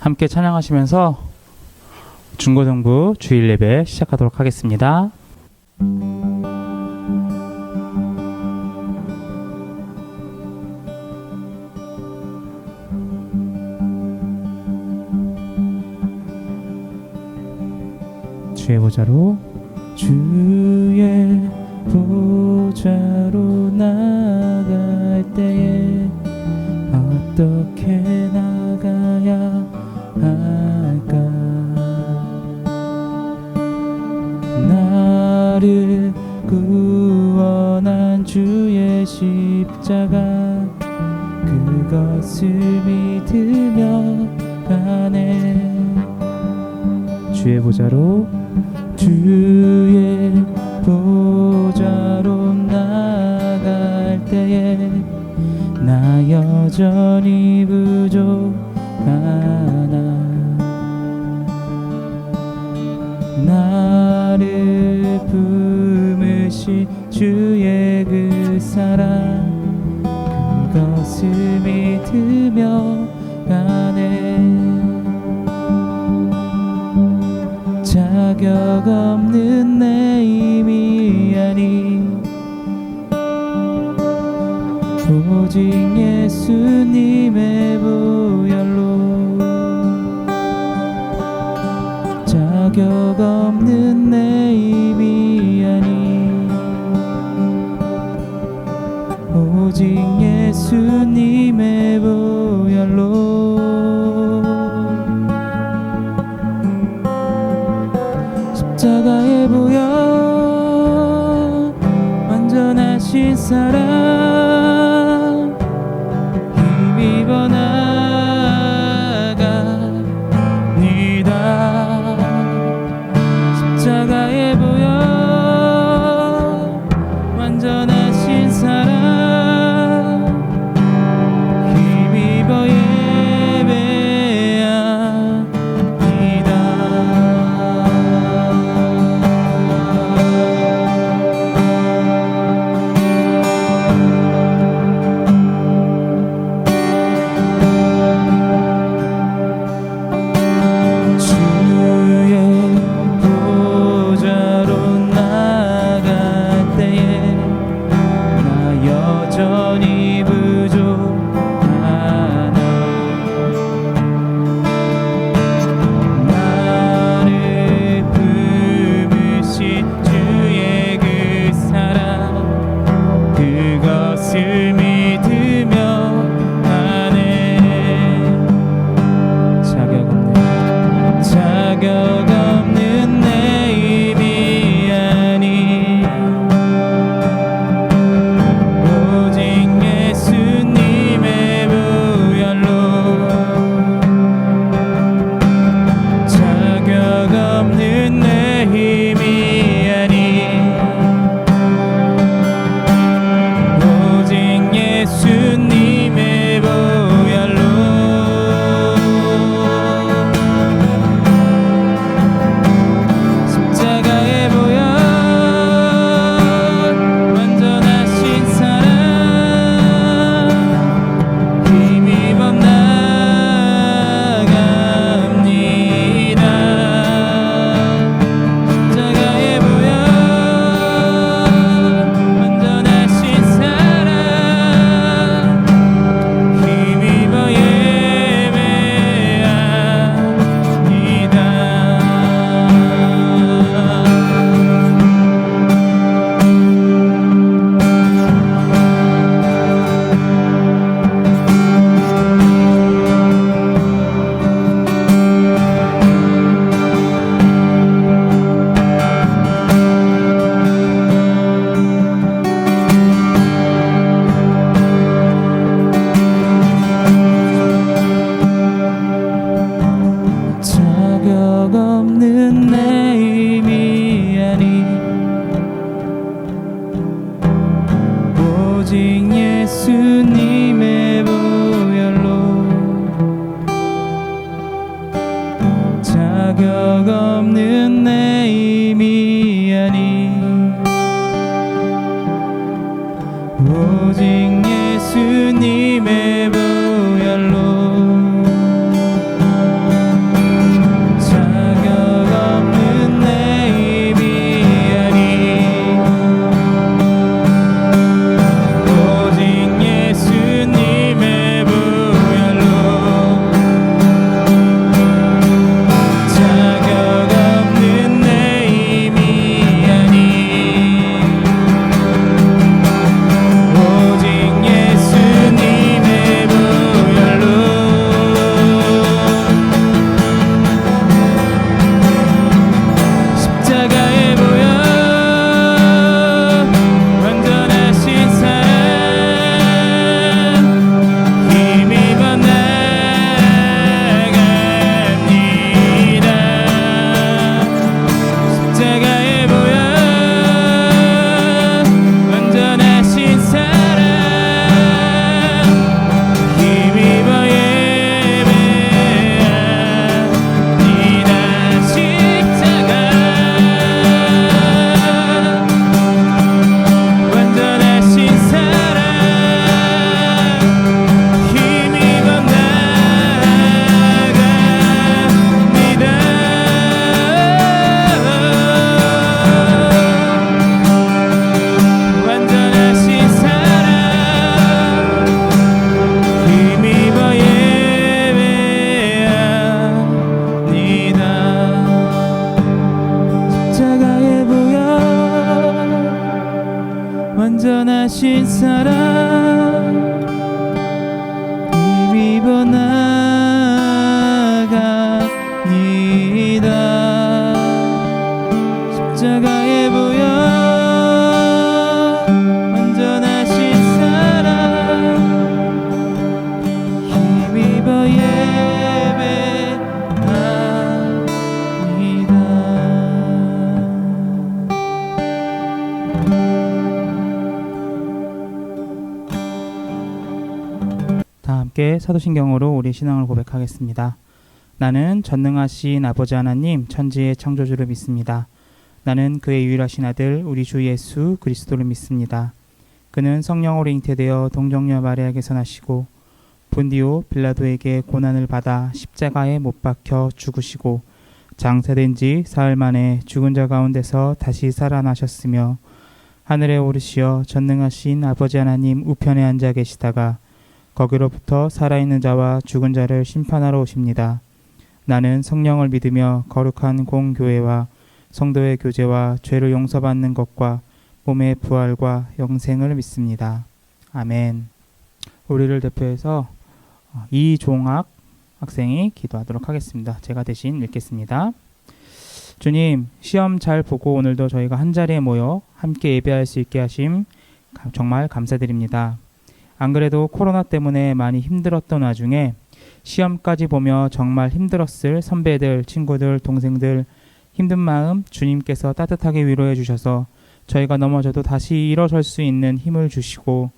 함께 찬양하시면서 중고등부 주일 예배 시작하도록 하겠습니다. 주의 보좌로 나갈 때에 어떻게 나가야 할까? 나를 구원한 주의 십자가 그것을 믿으며 가네. 주의 보좌로 나갈 때에 나 여전히 부족하나. 나를 품으신 주의 그 사랑 그것을 믿으며 가네. 자격 없는 내 힘이 아니 오직 예수님의 보혈로. 자격 없는 내 힘이 아니 오직 예수님의 보혈로. 십자가의 보혈 완전하신 사랑 힘입어 나갑니다. 십자가의 보혈 완전하신 사랑 힘입어 오직 예수님의 보혈로 완전하신 사랑 힘입어 나아갑니다. 십자가에 보여 완전하신 사랑 힘입어 다 함께 사도신경으로 우리 신앙을 고백하겠습니다. 나는 전능하신 아버지 하나님 천지의 창조주를 믿습니다. 나는 그의 유일하신 아들 우리 주 예수 그리스도를 믿습니다. 그는 성령으로 잉태되어 동정녀 마리아에게서 나시고 본디오 빌라도에게 고난을 받아 십자가에 못 박혀 죽으시고 장사된 지 사흘 만에 죽은 자 가운데서 다시 살아나셨으며 하늘에 오르시어 전능하신 아버지 하나님 우편에 앉아 계시다가 거기로부터 살아있는 자와 죽은 자를 심판하러 오십니다. 나는 성령을 믿으며 거룩한 공교회와 성도의 교제와 죄를 용서받는 것과 몸의 부활과 영생을 믿습니다. 아멘. 우리를 대표해서 이종학 학생이 기도하도록 하겠습니다. 제가 대신 읽겠습니다. 주님, 시험 잘 보고 오늘도 저희가 한자리에 모여 함께 예배할 수 있게 하심 정말 감사드립니다. 안 그래도 코로나 때문에 많이 힘들었던 와중에 시험까지 보며 정말 힘들었을 선배들, 친구들, 동생들 힘든 마음 주님께서 따뜻하게 위로해 주셔서 저희가 넘어져도 다시 일어설 수 있는 힘을 주시고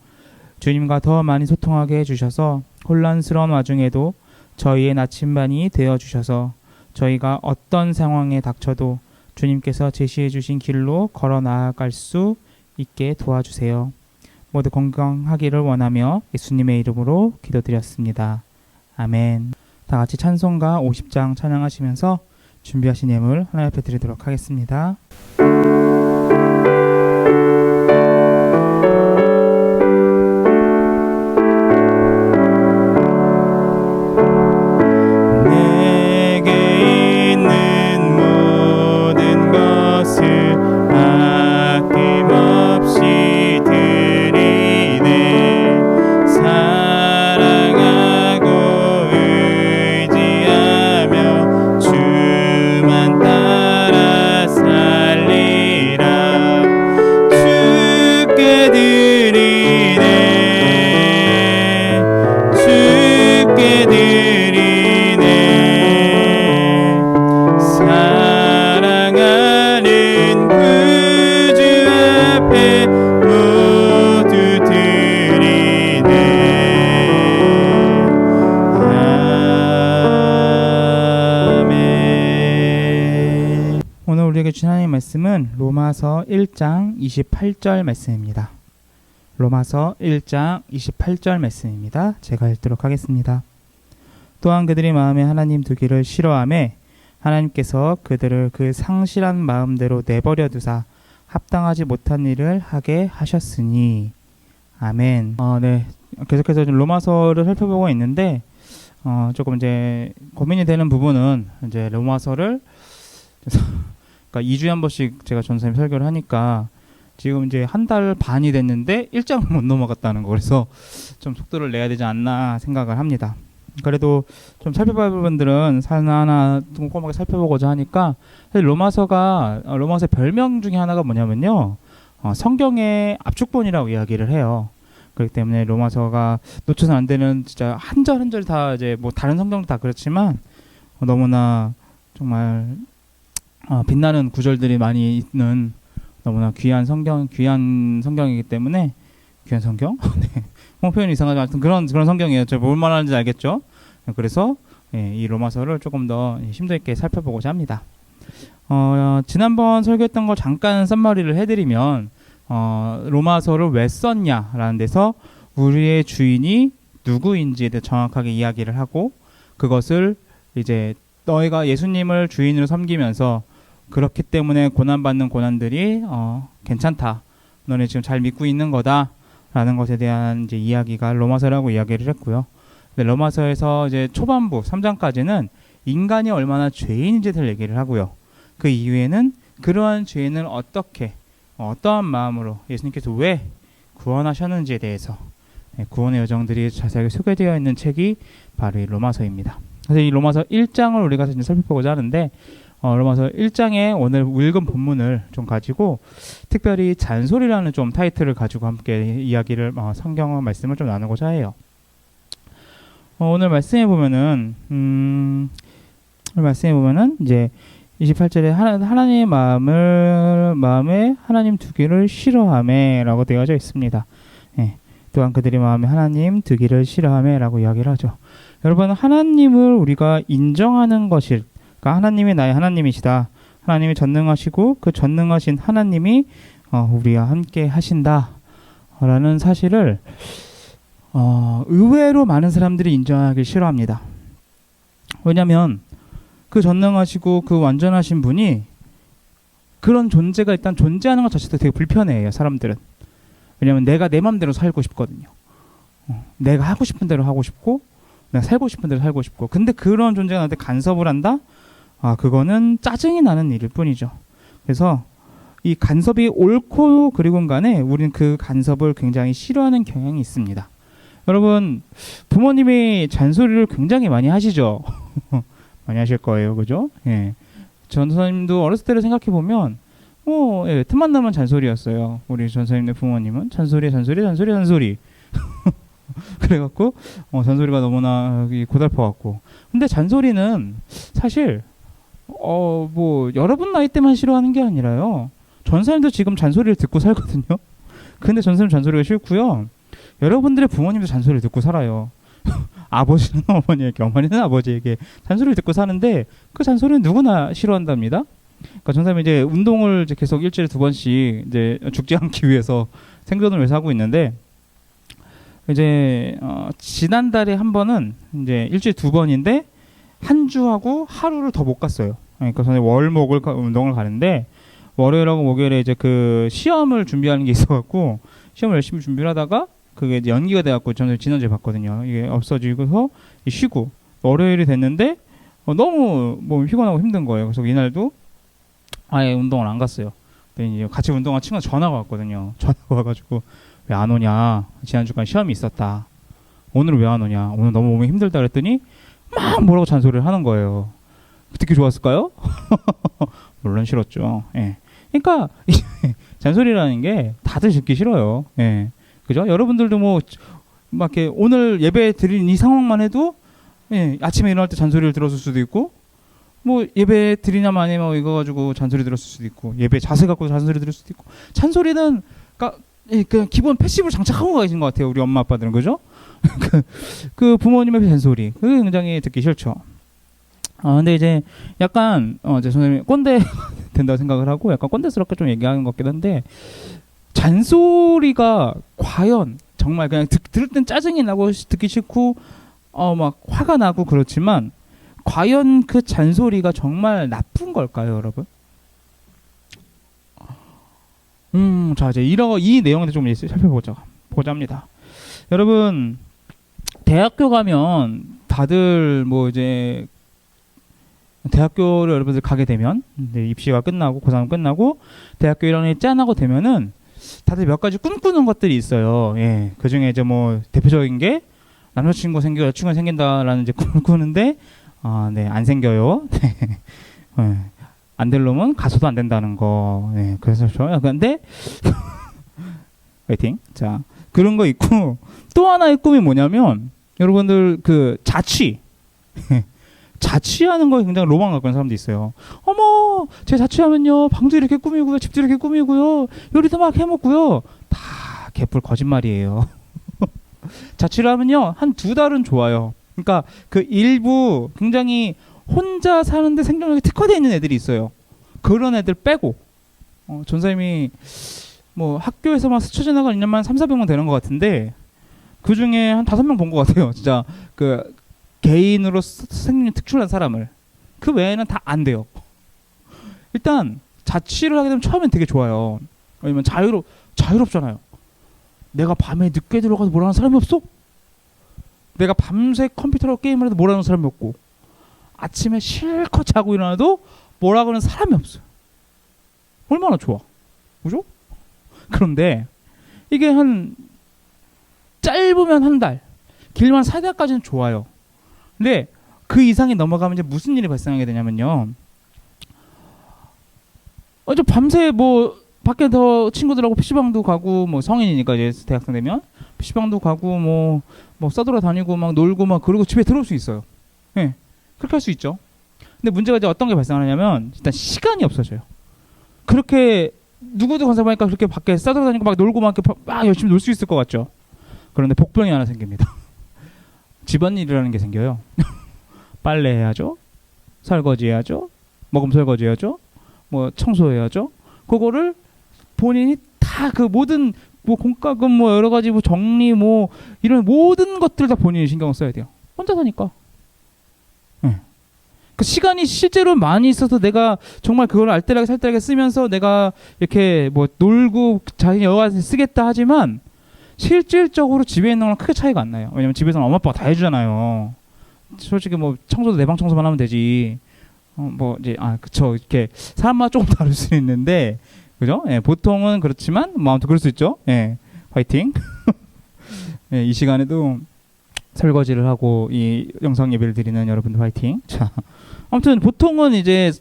주님과 더 많이 소통하게 해주셔서 혼란스러운 와중에도 저희의 나침반이 되어주셔서 저희가 어떤 상황에 닥쳐도 주님께서 제시해 주신 길로 걸어 나아갈 수 있게 도와주세요. 모두 건강하기를 원하며 예수님의 이름으로 기도드렸습니다. 아멘. 다 같이 찬송가 50장 찬양하시면서 준비하신 예물 하나님 앞에 드리도록 하겠습니다. 하나님의 말씀은 로마서 1장 28절 말씀입니다. 로마서 1장 28절 말씀입니다. 제가 읽도록 하겠습니다. 또한 그들이 마음에 하나님 두기를 싫어하며 하나님께서 그들을 그 상실한 마음대로 내버려 두사 합당하지 못한 일을 하게 하셨으니. 아멘. 네. 계속해서 로마서를 살펴보고 있는데 조금 이제 고민이 되는 부분은 이제 로마서를 그러니까 2주에 한 번씩 제가 전사님 설교를 하니까 지금 이제 한 달 반이 됐는데 1장을 못 넘어갔다는 거. 그래서 좀 속도를 내야 되지 않나 생각을 합니다. 그래도 좀 살펴볼 부분들은 하나하나 꼼꼼하게 살펴보고자 하니까 사실 로마서의 별명 중에 하나가 뭐냐면요. 성경의 압축본이라고 이야기를 해요. 그렇기 때문에 로마서가 놓쳐서는 안 되는 진짜 한 절 한 절 다 이제 뭐 다른 성경도 다 그렇지만 너무나 정말 빛나는 구절들이 많이 있는 너무나 귀한 성경이기 때문에 귀한 성경? 네. 표현이 이상하지만 하여튼 그런 성경이에요. 제가 뭘 말하는지 알겠죠? 그래서 이 로마서를 조금 더 심도 있게 살펴보고자 합니다. 지난번 설교했던 걸 잠깐 썸머리를 해드리면 로마서를 왜 썼냐라는 데서 우리의 주인이 누구인지에 대해 정확하게 이야기를 하고 그것을 이제 너희가 예수님을 주인으로 섬기면서 그렇기 때문에 고난받는 고난들이 괜찮다. 너네 지금 잘 믿고 있는 거다. 라는 것에 대한 이제 이야기가 로마서라고 이야기를 했고요. 근데 로마서에서 이제 초반부 3장까지는 인간이 얼마나 죄인인지에 대해 얘기를 하고요. 그 이후에는 그러한 죄인을 어떠한 마음으로 예수님께서 왜 구원하셨는지에 대해서 구원의 여정들이 자세하게 소개되어 있는 책이 바로 이 로마서입니다. 그래서 이 로마서 1장을 우리가 이제 살펴보고자 하는데 로마서 1장에 오늘 읽은 본문을 좀 가지고 특별히 잔소리라는 좀 타이틀을 가지고 함께 이야기를 성경 말씀을 좀 나누고자 해요. 오늘 말씀해 보면은 이제 28절에 하나님의 마음에 하나님 두기를 싫어하매라고 되어져 있습니다. 예. 또한 그들의 마음에 하나님 두기를 싫어하매라고 이야기를 하죠. 여러분, 하나님을 우리가 인정하는 것일, 그러니까 하나님이 나의 하나님이시다. 하나님이 전능하시고 그 전능하신 하나님이 우리와 함께 하신다라는 사실을 의외로 많은 사람들이 인정하기 싫어합니다. 왜냐하면 그 전능하시고 그 완전하신 분이 그런 존재가 일단 존재하는 것 자체도 되게 불편해요, 사람들은. 왜냐하면 내가 내 맘대로 살고 싶거든요. 내가 하고 싶은 대로 하고 싶고 내가 살고 싶은 대로 살고 싶고, 근데 그런 존재가 나한테 간섭을 한다? 그거는 짜증이 나는 일일 뿐이죠. 그래서 이 간섭이 옳고 그리고는 간에 우리는 그 간섭을 굉장히 싫어하는 경향이 있습니다. 여러분, 부모님이 잔소리를 굉장히 많이 하시죠? 많이 하실 거예요, 그죠? 예. 전사님도 어렸을 때를 생각해 보면, 예, 틈만 나면 잔소리였어요. 우리 전사님네 부모님은 잔소리. 그래갖고 잔소리가 너무나 고달퍼갖고. 근데 잔소리는 사실 뭐 여러분 나이 때만 싫어하는 게 아니라요. 전사님도 지금 잔소리를 듣고 살거든요. 근데 전사님 잔소리가 싫고요. 여러분들의 부모님도 잔소리를 듣고 살아요. 아버지는 어머니에게, 어머니는 아버지에게 잔소리를 듣고 사는데 그 잔소리는 누구나 싫어한답니다. 그러니까 전사님이 이제 운동을 이제 계속 일주일에 2번씩 이제 죽지 않기 위해서 생존을 위해서 하고 있는데, 이제 지난달에 한 번은 이제 일주일에 2번인데 한 주하고 하루를 더 못 갔어요. 그러니까 저는 월목을 운동을 가는데 월요일하고 목요일에 이제 그 시험을 준비하는 게 있어갖고 시험을 열심히 준비를 하다가 그게 이제 연기가 돼갖고 저는 지난주에 봤거든요. 이게 없어지고서 쉬고 월요일이 됐는데 너무 뭐 피곤하고 힘든 거예요. 그래서 이날도 아예 운동을 안 갔어요. 근데 이제 같이 운동한 친구가 전화가 왔거든요. 전화가 와가지고 왜 안 오냐? 지난주간 시험이 있었다. 오늘은 왜 안 오냐? 오늘 너무 몸이 힘들다 그랬더니 막 뭐라고 잔소리를 하는 거예요. 듣기 좋았을까요? 물론 싫었죠. 예. 그러니까 잔소리라는 게 다들 듣기 싫어요. 예. 그죠? 여러분들도 뭐 막 이렇게 오늘 예배 드린 이 상황만 해도 아침에 일어날 때 잔소리를 들었을 수도 있고, 뭐 예배 드리냐 마냐 뭐 이거 가지고 잔소리 들었을 수도 있고, 예배 자세 갖고 잔소리 들을 수도 있고. 잔소리는 그냥 기본 패시브를 장착하고 계신 것 같아요, 우리 엄마 아빠들은. 그죠? 그 부모님의 잔소리 그게 굉장히 듣기 싫죠. 근데 이제 약간 제 선생님이 꼰대 된다고 생각을 하고 약간 꼰대스럽게 좀 얘기하는 것 같긴 한데, 잔소리가 과연 정말 그냥 들을 땐 짜증이 나고 듣기 싫고 막 화가 나고 그렇지만 과연 그 잔소리가 정말 나쁜 걸까요, 여러분? 자, 이제 이 내용을 좀 살펴보자입니다. 여러분, 대학교 가면 다들 뭐 이제 대학교를 여러분들 가게 되면 입시가 끝나고 고3 끝나고 대학교 1학년이 짠하고 되면은 다들 몇 가지 꿈꾸는 것들이 있어요. 예. 그 중에 이제 뭐 대표적인 게 남자친구 생기고 여자친구 생긴다라는 이제 꿈을 꾸는데 안 생겨요. 안 될 놈은 가서도 안 된다는 거. 그래서 저요. 근데 화이팅. 자, 그런 거 있고 또 하나의 꿈이 뭐냐면 여러분들 그 자취하는 거에 굉장히 로망 갖고 있는 사람도 있어요. 어머, 제 자취하면요 방도 이렇게 꾸미고요, 집도 이렇게 꾸미고요, 요리도 막 해먹고요. 다 개뿔 거짓말이에요. 자취를 하면요 한 2달은 좋아요. 그러니까 그 일부 굉장히 혼자 사는데 생존력이 특화되어 있는 애들이 있어요. 그런 애들 빼고 전사님이 뭐 학교에서만 스쳐 지나간 인연만 300~400명 되는 것 같은데 그 중에 한 5명 본 것 같아요. 진짜 그 개인으로 생존이 특출난 사람을. 그 외에는 다 안 돼요. 일단 자취를 하게 되면 처음엔 되게 좋아요. 왜냐면 자유롭잖아요. 내가 밤에 늦게 들어가서 뭐라는 사람이 없어. 내가 밤새 컴퓨터로 게임을 해도 뭐라는 사람이 없고, 아침에 실컷 자고 일어나도 뭐라고 하는 사람이 없어요. 얼마나 좋아. 그죠? 그런데 이게 한 짧으면 한 달, 길면 4달까지는 좋아요. 근데 그 이상이 넘어가면 이제 무슨 일이 발생하게 되냐면요. 좀 밤새 뭐 밖에 더 친구들하고 PC방도 가고, 뭐 성인이니까 이제 대학생 되면 PC방도 가고 뭐 싸돌아 다니고 막 놀고 막 그러고 집에 들어올 수 있어요. 예. 그렇게 할 수 있죠. 근데 문제가 이제 어떤 게 발생하냐면 일단 시간이 없어져요. 그렇게 누구도 관찰하니까 그렇게 밖에 싸돌아다니고 막 놀고 막 열심히 놀 수 있을 것 같죠. 그런데 복병이 하나 생깁니다. 집안일이라는 게 생겨요. 빨래 해야죠. 설거지 해야죠. 먹음 설거지 해야죠. 뭐 청소해야죠. 그거를 본인이 다 그 모든 뭐 공과금 뭐 여러 가지 뭐 정리 뭐 이런 모든 것들 다 본인이 신경을 써야 돼요. 혼자 사니까. 네. 그 시간이 실제로 많이 있어서 내가 정말 그걸 알뜰하게 살뜰하게 쓰면서 내가 이렇게 뭐 놀고 자신이 여가서 쓰겠다 하지만 실질적으로 집에 있는 거랑 크게 차이가 안 나요. 왜냐면 집에서는 엄마 아빠가 다 해주잖아요. 솔직히 뭐 청소도 내 방 청소만 하면 되지. 뭐 이제 그쵸, 이렇게 사람마다 조금 다를 수 있는데 그죠? 예, 보통은 그렇지만 뭐 아무튼 그럴 수 있죠. 예, 화이팅. 예, 이 시간에도 설거지를 하고 이 영상 예배를 드리는 여러분들 화이팅. 자, 아무튼 보통은 이제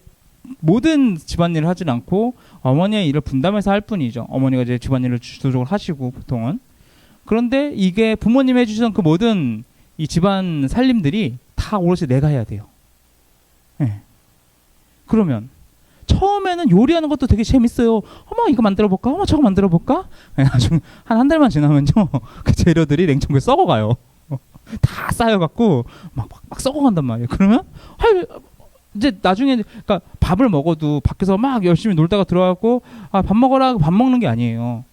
모든 집안일을 하진 않고 어머니의 일을 분담해서 할 뿐이죠. 어머니가 이제 집안일을 주도적으로 하시고 보통은. 그런데 이게 부모님이 해주시던 그 모든 이 집안 살림들이 다 오롯이 내가 해야 돼요. 예. 그러면 처음에는 요리하는 것도 되게 재밌어요. 어머 이거 만들어 볼까? 어머 저거 만들어 볼까? 나중에 한 달만 지나면요 그 재료들이 냉장고에 썩어가요. 다 쌓여갖고 막 썩어간단 말이에요. 그러면 이제 나중에 그러니까 밥을 먹어도 밖에서 막 열심히 놀다가 들어가고 밥 먹어라 밥 먹는 게 아니에요.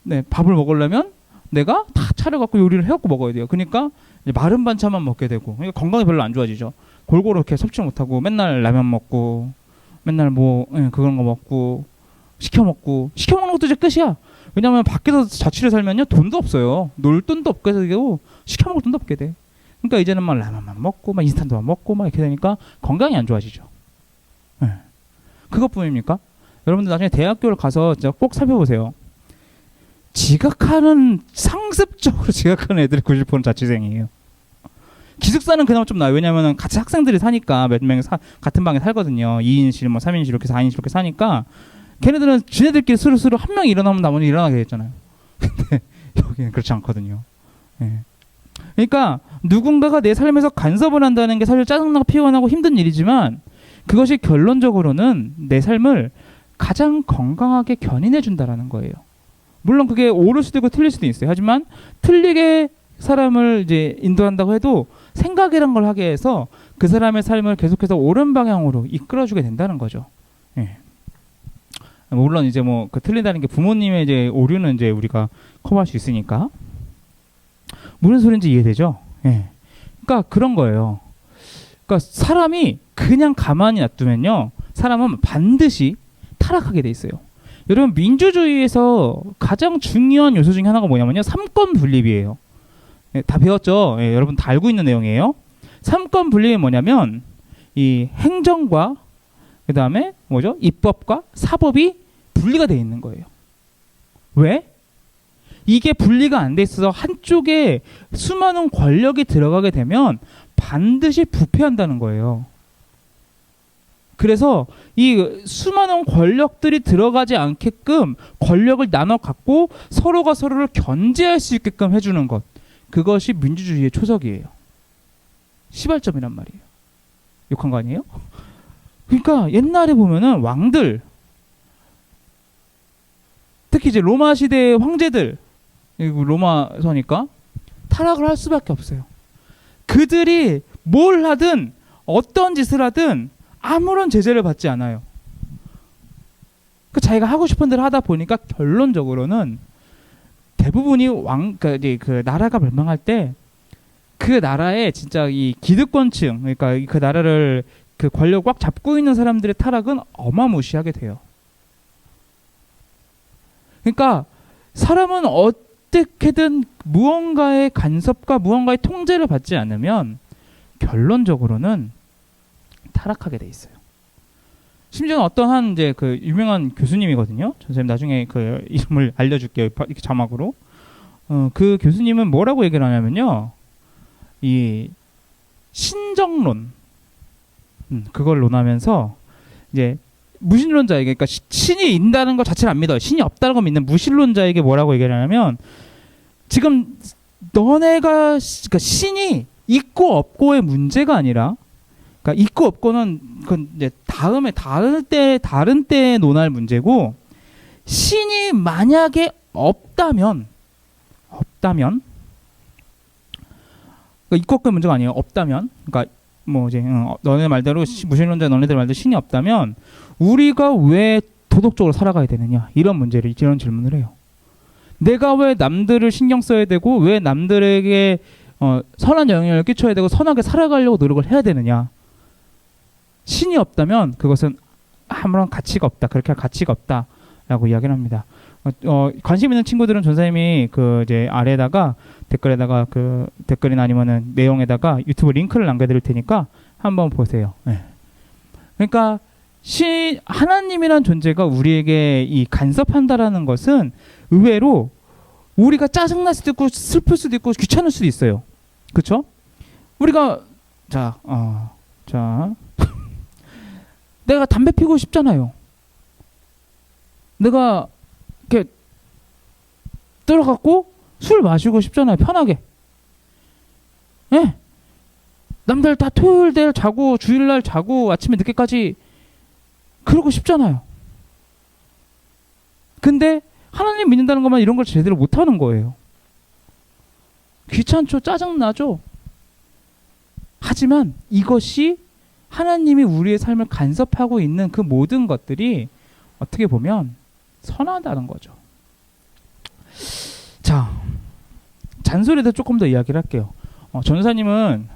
네, 밥을 먹으려면 내가 다 차려갖고 요리를 해갖고 먹어야 돼요. 그러니까 이제 마른 반찬만 먹게 되고 그러니까 건강이 별로 안 좋아지죠. 골고루 이렇게 섭취 못하고 맨날 라면 먹고 맨날 뭐 그런 거 먹고 시켜 먹는 것도 이제 끝이야. 왜냐면 밖에서 자취를 살면요 돈도 없어요. 놀 돈도 없게 되고 시켜 먹을 돈도 없게 돼. 그러니까 이제는 막 라면만 먹고 막 인스턴트만 먹고 막 이렇게 되니까 건강이 안 좋아지죠. 네. 그것뿐입니까? 여러분들 나중에 대학교를 가서 진짜 꼭 살펴보세요. 상습적으로 지각하는 애들이 90%는 자취생이에요. 기숙사는 그나마 좀 나아요. 왜냐면 같이 학생들이 사니까 몇 명이 같은 방에 살거든요. 2인실, 뭐 3인실 이렇게 4인실 이렇게 사니까 걔네들은 지네들끼리 스르스르 한 명이 일어나면 나머지 일어나게 되잖아요. 근데 여기는 그렇지 않거든요. 예. 그러니까 누군가가 내 삶에서 간섭을 한다는 게 사실 짜증나고 피곤하고 힘든 일이지만 그것이 결론적으로는 내 삶을 가장 건강하게 견인해 준다라는 거예요. 물론 그게 옳을 수도 있고 틀릴 수도 있어요. 하지만 틀리게 사람을 이제 인도한다고 해도 생각이란 걸 하게 해서 그 사람의 삶을 계속해서 옳은 방향으로 이끌어주게 된다는 거죠. 예. 물론 이제 뭐 그 틀린다는 게 부모님의 이제 오류는 이제 우리가 커버할 수 있으니까 무슨 소리인지 이해되죠? 예. 그러니까 그런 거예요. 그러니까 사람이 그냥 가만히 놔두면요, 사람은 반드시 타락하게 돼 있어요. 여러분 민주주의에서 가장 중요한 요소 중에 하나가 뭐냐면요, 삼권 분립이에요. 예, 다 배웠죠? 예, 여러분 다 알고 있는 내용이에요. 삼권 분립이 뭐냐면 이 행정과 그 다음에 뭐죠? 입법과 사법이 분리가 돼 있는 거예요. 왜? 이게 분리가 안 돼 있어서 한쪽에 수많은 권력이 들어가게 되면 반드시 부패한다는 거예요. 그래서 이 수많은 권력들이 들어가지 않게끔 권력을 나눠 갖고 서로가 서로를 견제할 수 있게끔 해주는 것, 그것이 민주주의의 초석이에요. 시발점이란 말이에요. 욕한 거 아니에요? 그러니까 옛날에 보면은 왕들, 특히 이제 로마 시대의 황제들, 로마서니까 타락을 할 수밖에 없어요. 그들이 뭘 하든 어떤 짓을 하든 아무런 제재를 받지 않아요. 그 자기가 하고 싶은 대로 하다 보니까 결론적으로는 대부분이 그 나라가 멸망할 때 그 나라의 진짜 이 기득권층, 그러니까 그 나라를 그 권력을 꽉 잡고 있는 사람들의 타락은 어마무시하게 돼요. 그러니까 사람은 어떻게든 무언가의 간섭과 무언가의 통제를 받지 않으면 결론적으로는 타락하게 돼 있어요. 심지어는 어떠한 이제 그 유명한 교수님이거든요. 선생님 나중에 그 이름을 알려줄게요. 이렇게 자막으로. 그 교수님은 뭐라고 얘기를 하냐면요. 이 신정론, 그걸 논하면서 이제 무신론자에게, 그러니까 신이 있다는 것 자체를 안 믿어요. 신이 없다는 걸 믿는 무신론자에게 뭐라고 얘기를 하냐면, 지금 너네가 그러니까 신이 있고 없고의 문제가 아니라, 그러니까 있고 없고는 그건 이제 다음에 다른 때에 논할 문제고, 신이 만약에 없다면 그러니까 있고 없고의 문제가 아니에요. 없다면, 그러니까 뭐 이제 너네 말대로 무신론자 너네들 말대로 신이 없다면 우리가 왜 도덕적으로 살아가야 되느냐, 이런 질문을 해요. 내가 왜 남들을 신경 써야 되고 왜 남들에게 선한 영향을 끼쳐야 되고 선하게 살아가려고 노력을 해야 되느냐. 신이 없다면 그것은 아무런 가치가 없다. 그렇게 할 가치가 없다라고 이야기를 합니다. 관심 있는 친구들은 전사님이 그 이제 아래에다가 댓글에다가 그 댓글이나 아니면은 내용에다가 유튜브 링크를 남겨드릴 테니까 한번 보세요. 네. 그러니까 하나님이란 존재가 우리에게 이 간섭한다라는 것은 의외로 우리가 짜증날 수도 있고 슬플 수도 있고 귀찮을 수도 있어요. 그렇죠? 우리가 자 내가 담배 피우고 싶잖아요. 내가 이렇게 들어갔고 술 마시고 싶잖아요. 편하게. 예. 남들 다 토요일 날 자고 주일날 자고 아침에 늦게까지 그러고 싶잖아요. 근데 하나님 믿는다는 것만 이런 걸 제대로 못하는 거예요. 귀찮죠. 짜증나죠. 하지만 이것이 하나님이 우리의 삶을 간섭하고 있는 그 모든 것들이 어떻게 보면 선하다는 거죠. 자, 잔소리에 대해서 조금 더 이야기를 할게요. 전사님은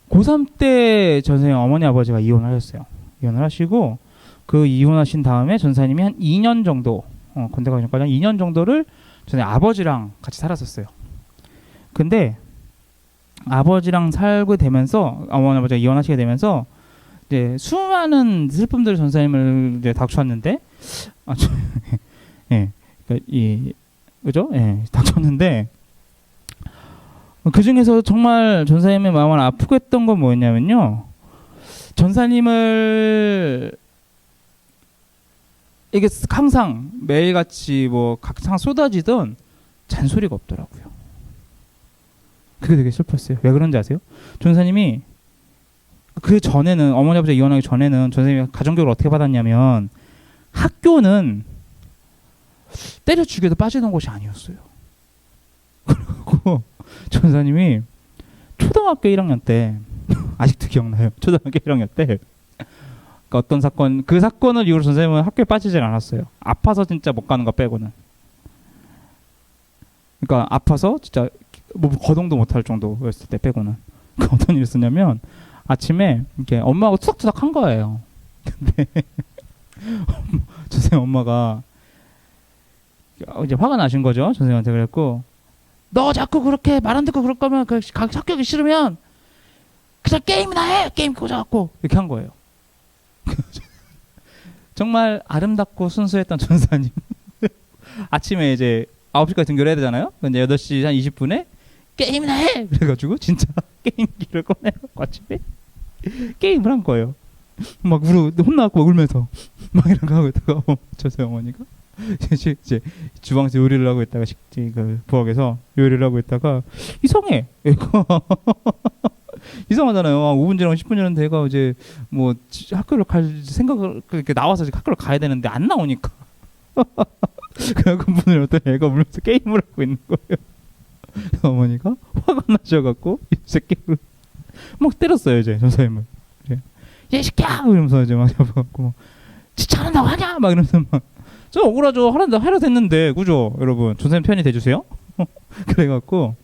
고3 때 전사님 어머니 아버지가 이혼을 하셨어요. 이혼을 하시고 그 이혼하신 다음에 전사님이 한 2년 정도 군대 가기 전까지 한 2년 정도를 전에 아버지랑 같이 살았었어요. 근데 아버지랑 살게 되면서 어머니 아버지가 이혼하시게 되면서 이제 수많은 슬픔들을 전사님을 이제 닥쳤는데 예, 그러니까 그죠? 예, 닥쳤는데 그 중에서 정말 전사님의 마음을 아프게 했던 건 뭐였냐면요. 전사님을 이게 항상 매일같이 뭐 항상 쏟아지던 잔소리가 없더라고요. 그게 되게 슬펐어요. 왜 그런지 아세요? 전사님이 그 전에는 어머니 아버지가 이혼하기 전에는 전사님이 가정교육을 어떻게 받았냐면 학교는 때려 죽여도 빠지는 곳이 아니었어요. 그리고 전사님이 초등학교 1학년 때 아직도 기억나요. 초등학교 1학년 때 그러니까 어떤 사건, 그 사건을 이후로 전사님은 학교에 빠지질 않았어요. 아파서 진짜 못 가는 거 빼고는. 그러니까 아파서 진짜 뭐 거동도 못할 정도였을 때 빼고는. 어떤 일이 있었냐면 아침에 이렇게 엄마하고 투닥투닥 한 거예요. 근데 전사님 엄마가 이제 화가 나신 거죠. 전사님한테. 그랬고 너 자꾸 그렇게 말 안 듣고 그럴 거면 그 학교기 싫으면 그냥 게임이나 해. 게임 꽂아갖고 이렇게 한 거예요. 정말 아름답고 순수했던 전사님. 아침에 이제 9시까지 등교를 해야 되잖아요. 근데 8시 한 20분에 게임이나 해! 그래가지고 진짜 게임기를 꺼내갖고 아침에 게임을 한 거예요. 막 혼나갖고 막 울면서 막 이런 거 하고 있다가 저새 어머니가 이제 주방에서 요리를 하고 있다가 그 부엌에서 요리를 하고 있다가 이상해. 이상하잖아요. 5분 지나고 10분 지났는데 얘가 이제 뭐 학교를 갈 생각을 이렇게 나와서 학교를 가야 되는데 안 나오니까. 그래갖고 문을 열었더니 애가 울면서 게임을 하고 있는 거예요. 어머니가 화가 나셔갖고 이 새끼를 막 때렸어요. 이제 전사님을. 얘 새끼야! 이러면서 이제 막 잡아갖고 진짜 한다고 하냐! 막 이러면서 막 저 억울하죠. 하려 됐는데 그죠? 여러분 전사님 편이 돼주세요. 그래갖고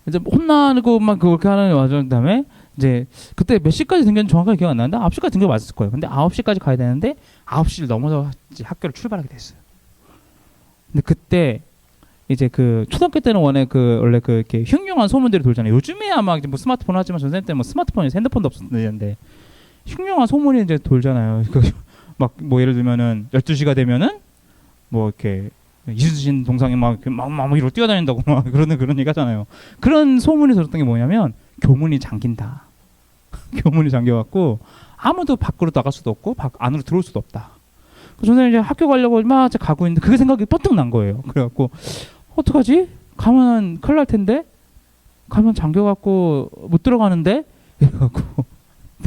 이제 혼나고 막 그렇게 하는 와중 다음에 이제 그때 몇 시까지 등교는 정확하게 기억 안 나는데 9시까지 등교 맞았을 거예요. 근데 9시까지 가야 되는데 9시를 넘어서 학교를 출발하게 됐어요. 근데 그때 이제 그 초등학교 때는 원래 그 이렇게 흉흉한 소문들이 돌잖아요. 요즘에 아마 이제 뭐 스마트폰 하지만 전생 때는 뭐 스마트폰이 핸드폰도 없었는데 흉흉한 소문이 이제 돌잖아요. 막 뭐 예를 들면은 12시가 되면은 뭐 이렇게 이순신 동상이 막 위로 뛰어다닌다고 막 그런 얘기 하잖아요. 그런 소문이 들었던 게 뭐냐면 교문이 잠긴다. 교문이 잠겨갖고 아무도 밖으로 나갈 수도 없고 안으로 들어올 수도 없다. 저는 이제 학교 가려고 막 가고 있는데 그 생각이 번뜩 난 거예요. 그래갖고 어떡하지? 가면 큰일 날 텐데? 가면 잠겨갖고 못 들어가는데? 이래갖고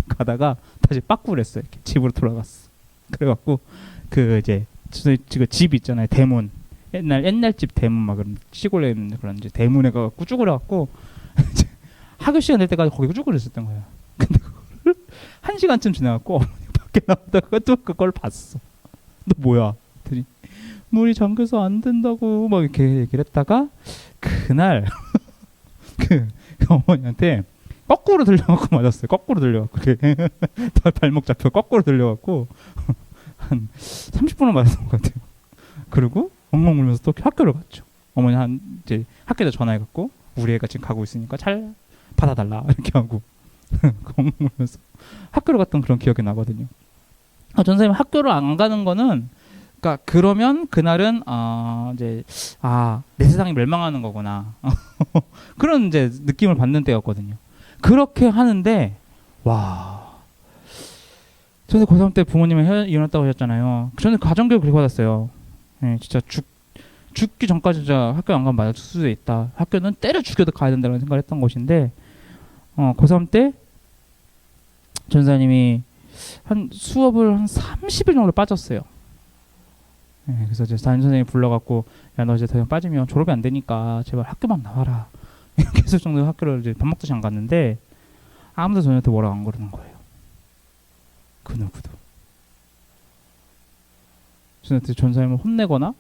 가다가 다시 빠꾸를 했어요. 이렇게 집으로 돌아갔어. 그래갖고 그 이제 지금 집 있잖아요. 대문. 옛날 집 대문 막 그런 시골에 있는 그런 이제 대문에 가갖고 쭉 그래갖고 학교 시간 될 때까지 거기 쭉 그랬었던 거예요. 근데 그걸 1시간쯤 지나갖고 어머니 밖에 나오다가 또 그걸 봤어. 너 뭐야? 그랬더니 문이 잠겨서 안 된다고 막 이렇게 얘기를 했다가 그날 그 어머니한테 거꾸로 들려갖고 맞았어요. 거꾸로 들려갖고 발목 잡혀 거꾸로 들려갖고 한 30분을 맞았던 것 같아요. 그리고 엉엉 울면서 또 학교를 갔죠. 어머니 이제 학교에 전화해갖고 우리 애가 지금 가고 있으니까 잘 받아달라 이렇게 하고 엉엉 울면서 학교를 갔던 그런 기억이 나거든요. 전 선생님 학교를 안 가는 거는 그러니까 그러면 그날은 이제 내 세상이 멸망하는 거구나 그런 이제 느낌을 받는 때였거든요. 그렇게 하는데 와, 저는 고3 때 부모님이 이혼했다고 하셨잖아요. 저는 가정교육 그렇게 받았어요. 네, 진짜 죽기 전까지 진짜 학교 안 가면 맞을 수도 있다. 학교는 때려 죽여도 가야 된다는 생각을 했던 것인데 고3 때 전사님이 한 수업을 한 30일 정도 빠졌어요. 네, 그래서 이제 담임 선생님이 불러갖고 야, 너 이제 더 이상 빠지면 졸업이 안 되니까 제발 학교만 나와라. 이렇게 해서 정도 학교를 이제 밥 먹듯이 안 갔는데 아무도 저한테 뭐라고 안 그러는 거예요. 그 누구도. 저한테 전사님을 혼내거나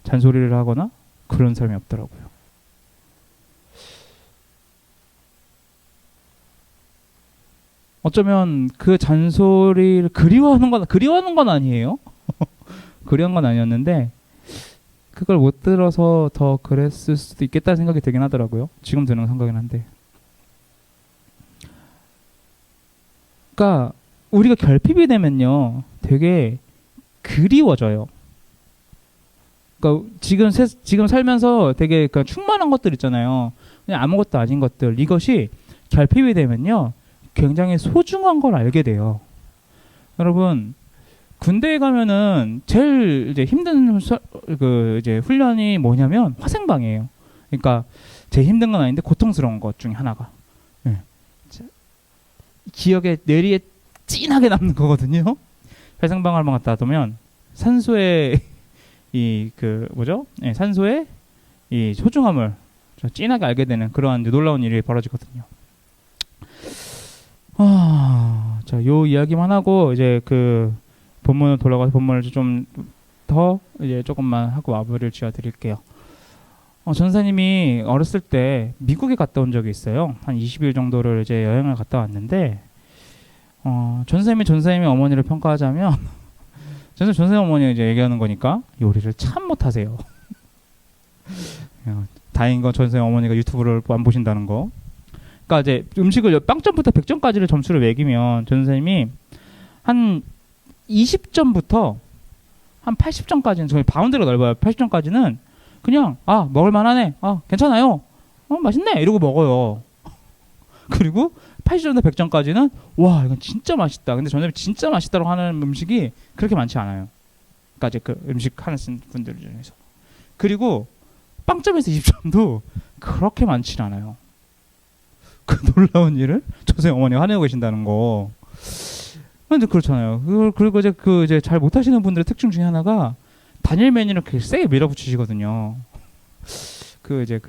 잔소리를 하거나 그런 사람이 없더라고요. 어쩌면 그 잔소리를 그리워하는 건 아니에요. 그리워한 건 아니었는데 그걸 못 들어서 더 그랬을 수도 있겠다는 생각이 들긴 하더라고요. 지금 드는 생각이긴 한데. 그러니까 우리가 결핍이 되면요, 되게 그리워져요. 그러니까 지금 살면서 되게 충만한 것들 있잖아요. 그냥 아무것도 아닌 것들. 이것이 결핍이 되면요, 굉장히 소중한 걸 알게 돼요. 여러분, 군대에 가면은 제일 이제 힘든 이제 훈련이 뭐냐면 화생방이에요. 그러니까 제일 힘든 건 아닌데 고통스러운 것 중에 하나가. 네. 기억에 뇌리에 찐하게 남는 거거든요. 화생방을 한번 갔다 보면 산소의 산소의 이 소중함을 찐하게 알게 되는 그러한 놀라운 일이 벌어지거든요. 자, 요 이야기만 하고 이제 그 본문으로 돌아가서 본문을 좀 더 이제 조금만 하고 마무리를 지어드릴게요. 전사님이 어렸을 때 미국에 갔다 온 적이 있어요. 한 20일 정도를 이제 여행을 갔다 왔는데, 전사님이 어머니를 평가하자면, 전사님 어머니가 이제 얘기하는 거니까 요리를 참 못하세요. 다행인 건 전사님 어머니가 유튜브를 안 보신다는 거. 그러니까 이제 음식을 0점부터 100점까지를 점수를 매기면 전사님이 한 20점부터 한 80점까지는 저희 바운드가 넓어요. 80점까지는 그냥 먹을만하네, 괜찮아요, 맛있네 이러고 먹어요. 그리고 80점부터 100점까지는 와, 이건 진짜 맛있다. 근데 전사님이 진짜 맛있다고 하는 음식이 그렇게 많지 않아요. 그러니까 이제 그 음식 하는 분들 중에서. 그리고 빵점에서 20점도 그렇게 많지 않아요. 그 놀라운 일을 전사님 어머니가 하내고 계신다는 거. 근데 그렇잖아요. 그리고 이제 잘 못하시는 분들의 특징 중에 하나가 단일 메뉴를 그렇게 세게 밀어붙이시거든요. 이제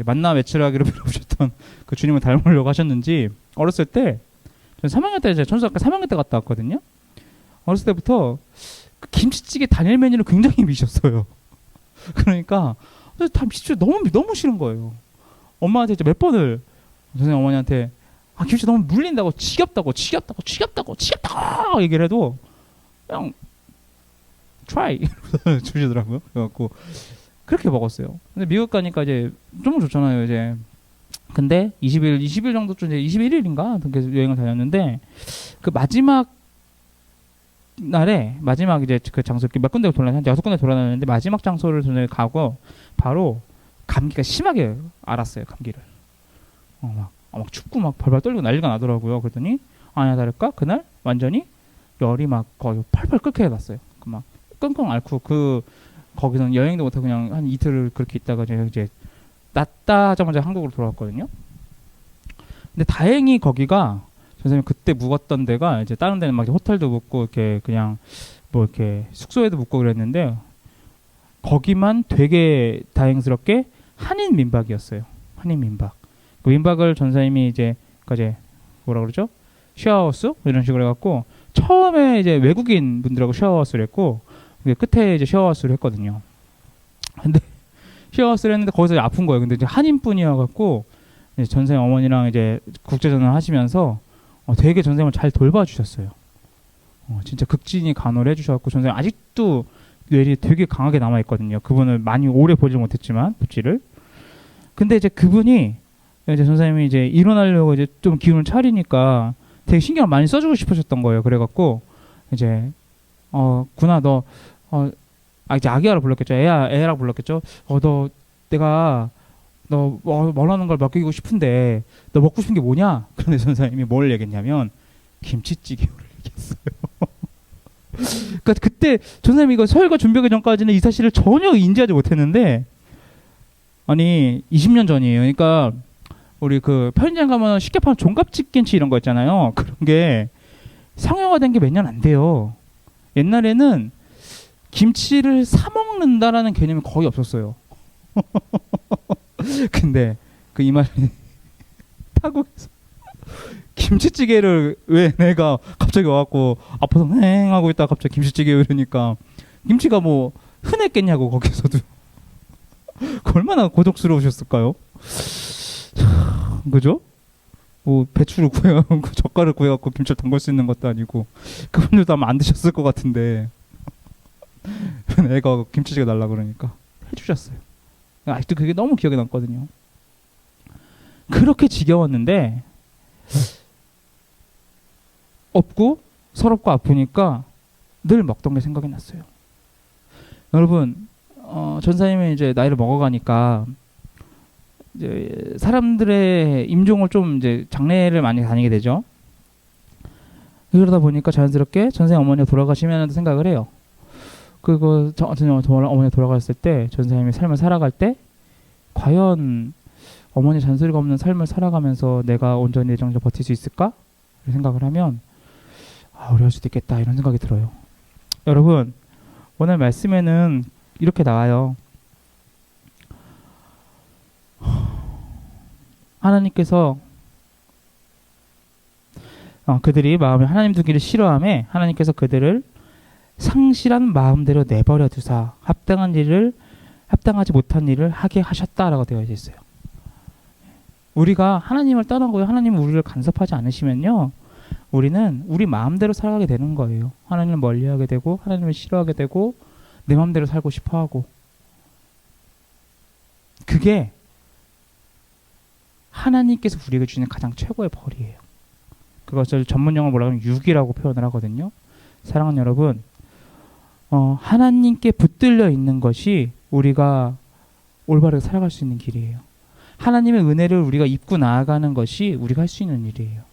만나 외출하기로 밀어붙였던 그 주님을 닮으려고 하셨는지 어렸을 때, 전 3학년 때 이제 전수학과 3학년 때 갔다 왔거든요. 어렸을 때부터 그 김치찌개 단일 메뉴를 굉장히 미셨어요. 그러니까 김치찌개 너무 싫은 거예요. 엄마한테 이제 몇 번을 선생님 어머니한테 김치 너무 물린다고, 지겹다고 얘기를 해도 그냥 try 주시더라고요. 그래갖고 그렇게 먹었어요. 근데 미국 가니까 이제 좀 좋잖아요, 이제. 근데 20일 정도쯤 이제 21일인가 계속 여행을 다녔는데 그 마지막 날에 마지막 이제 그 장소 몇 군데 한 6군데 돌아다녔는데 마지막 장소를 전에 가고 바로 감기가 심하게 알았어요, 감기를. 막 춥고 막 벌벌 떨리고 난리가 나더라고요. 그랬더니 아니야 다를까 그날 완전히 열이 막 거의 팔팔 끓게 해놨어요. 그 막 끙끙 앓고 그 거기서는 여행도 못하고 그냥 한 이틀을 그렇게 있다가 이제 낫다 하자마자 한국으로 돌아왔거든요. 근데 다행히 거기가 선생님 그때 묵었던 데가 이제 다른 데는 막 호텔도 묵고 이렇게 그냥 뭐 이렇게 숙소에도 묵고 그랬는데 거기만 되게 다행스럽게 한인 민박이었어요. 한인 민박. 그 민박을 전사님이 이제 뭐라 그러죠? 쉐어하우스 이런 식으로 해갖고 처음에 이제 외국인 분들하고 쉐어하우스를 했고 끝에 이제 쉐어하우스를 했거든요. 근데 쉐어하우스를 했는데 거기서 아픈 거예요. 근데 이제 한인분이어갖고 전사님 어머니랑 이제 국제전화 하시면서 되게 전사님을 잘 돌봐주셨어요. 진짜 극진히 간호를 해주셔갖고 전사님 아직도 뇌리 되게 강하게 남아있거든요. 그분을 많이 오래 보지 못했지만 붓지를. 근데 이제 그분이 이제 전사님이 이제 일어나려고 이제 좀 기운을 차리니까 되게 신경을 많이 써주고 싶으셨던 거예요. 그래갖고 이제 구나 너 이제 아기야로 불렀겠죠. 애라고 불렀겠죠. 내가 너 원하는 걸 먹이고 싶은데 너 먹고 싶은 게 뭐냐? 그런데 전사님이 뭘 얘기했냐면 김치찌개를 얘기했어요. 그러니까 그때 전사님이 이거 설과 준비하기 전까지는 이 사실을 전혀 인지하지 못했는데 아니 20년 전이에요. 그러니까 우리 그 편의점 가면 쉽게 파는 종갓집김치 이런 거 있잖아요. 그런 게 상용화된 게 몇 년 안 돼요. 옛날에는 김치를 사 먹는다라는 개념이 거의 없었어요. 근데 그 이 말이 타국에서 김치찌개를 왜 내가 갑자기 와갖고 아파서 행 하고 있다가 갑자기 김치찌개 이러니까 김치가 뭐 흔했겠냐고 거기서도. 얼마나 고독스러우셨을까요? 그죠? 뭐 배추를 구해갖고 젓갈을 구해갖고 김치를 담글 수 있는 것도 아니고 그분들도 아마 안 드셨을 것 같은데 애가 김치찌개 달라 그러니까 해주셨어요. 아직도 그게 너무 기억에 남거든요. 그렇게 지겨웠는데 없고 서럽고 아프니까 늘 먹던 게 생각이 났어요. 여러분 전사님이 이제 나이를 먹어가니까 이제 사람들의 임종을 좀 이제 장례를 많이 다니게 되죠. 그러다 보니까 자연스럽게 전사님 어머니가 돌아가시면 생각을 해요. 그리고 어머니가 돌아갔을 때 전사님이 삶을 살아갈 때 과연 어머니 잔소리가 없는 삶을 살아가면서 내가 온전히 내정적으로 버틸 수 있을까? 생각을 하면 어려울 수도 있겠다 이런 생각이 들어요. 여러분 오늘 말씀에는 이렇게 나와요. 하나님께서 그들이 마음에 하나님 두기를 싫어하며 하나님께서 그들을 상실한 마음대로 내버려 두사 합당하지 못한 일을 하게 하셨다라고 되어 있어요. 우리가 하나님을 떠나고 하나님은 우리를 간섭하지 않으시면요, 우리는 우리 마음대로 살아가게 되는 거예요. 하나님을 멀리하게 되고 하나님을 싫어하게 되고 내 마음대로 살고 싶어하고. 그게 하나님께서 우리에게 주시는 가장 최고의 벌이에요. 그것을 전문용어로 뭐라고 하면 육이라고 표현을 하거든요. 사랑하는 여러분, 하나님께 붙들려 있는 것이 우리가 올바르게 살아갈 수 있는 길이에요. 하나님의 은혜를 우리가 입고 나아가는 것이 우리가 할 수 있는 일이에요.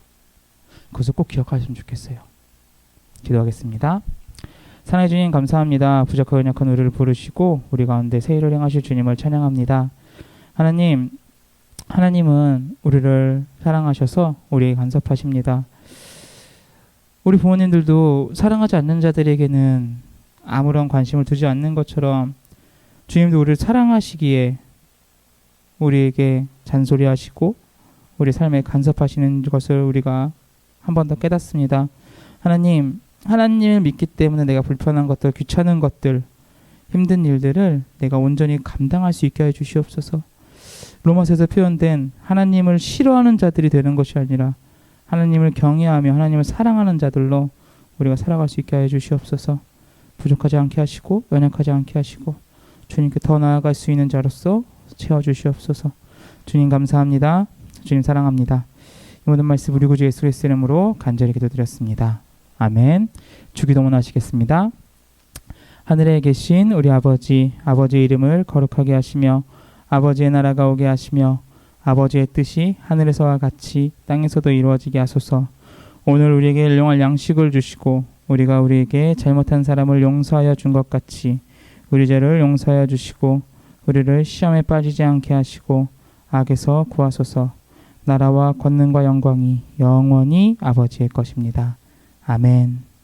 그것을 꼭 기억하시면 좋겠어요. 기도하겠습니다. 사랑해 주님 감사합니다. 부족하고 연약한 우리를 부르시고 우리 가운데 새 일을 행하실 주님을 찬양합니다. 하나님은 우리를 사랑하셔서 우리에게 간섭하십니다. 우리 부모님들도 사랑하지 않는 자들에게는 아무런 관심을 두지 않는 것처럼 주님도 우리를 사랑하시기에 우리에게 잔소리하시고 우리 삶에 간섭하시는 것을 우리가 한 번 더 깨닫습니다. 하나님을 믿기 때문에 내가 불편한 것들, 귀찮은 것들, 힘든 일들을 내가 온전히 감당할 수 있게 해주시옵소서. 로마서에서 표현된 하나님을 싫어하는 자들이 되는 것이 아니라 하나님을 경외하며 하나님을 사랑하는 자들로 우리가 살아갈 수 있게 해주시옵소서. 부족하지 않게 하시고 연약하지 않게 하시고 주님께 더 나아갈 수 있는 자로서 채워주시옵소서. 주님 감사합니다. 주님 사랑합니다. 이 모든 말씀 우리 구주 예수 그리스도의 이름으로 간절히 기도드렸습니다. 아멘. 주기도문 하시겠습니다. 하늘에 계신 우리 아버지, 아버지의 이름을 거룩하게 하시며 아버지의 나라가 오게 하시며 아버지의 뜻이 하늘에서와 같이 땅에서도 이루어지게 하소서. 오늘 우리에게 일용할 양식을 주시고 우리가 우리에게 잘못한 사람을 용서하여 준 것 같이 우리 죄를 용서하여 주시고 우리를 시험에 빠지지 않게 하시고 악에서 구하소서. 나라와 권능과 영광이 영원히 아버지의 것입니다. 아멘.